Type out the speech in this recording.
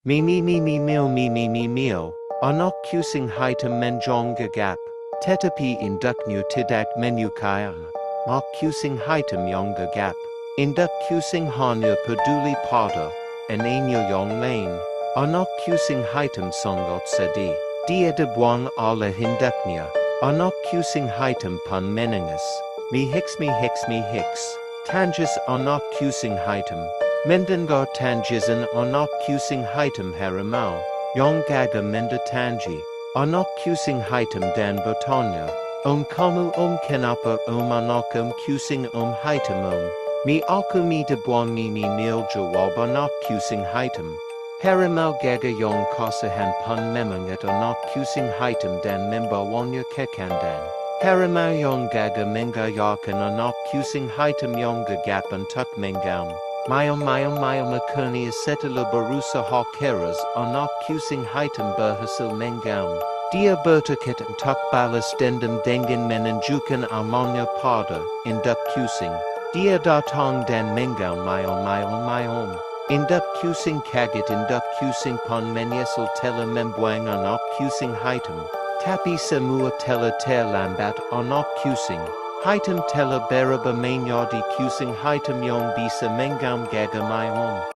Me meal. Anak Kucing Hitam menjong gagap. Tetapi induknya tidak menyukainya. Mak Kucing Hitam yang gagap. Induk Kucing hanya peduli pada anaknya yang lain. Anak Kucing Hitam sangat sedih. Dia dibuang oleh induknya. Anak Kucing Hitam pun menangis. Me hicks. Tangis anak Kucing Hitam. Mendengar tangisan anak Kucing Hitam harimau. Yang gaga mendatangi. Anak Kucing Hitam dan bertanya. Kamu kenapa anak Kucing Hitam Me aku me dibuang me nil jawab anak Kucing Hitam. Harimau gaga yang kasihan pun memangat anak Kucing Hitam dan membawanya ke kandang. Harimau yang gaga mengajarkan anak Kucing Hitam yang gagap untuk menggaum. Mayom akhirnya setelah berusaha keras anak Kucing Hitam berhasil menggaum. Dia bertekad untuk balas dendam dengan menunjukkan amalnya pada induk Kucing. Dia datang dan menggaum mayom. Induk Kucing kaget induk Kucing pun menyesal telah membuang anak Kucing Hitam. Tapi semua telah terlambat anak Kucing Hitam telah berubah menjadi Kucing Hitam yang bisa menggaum gaga mayom.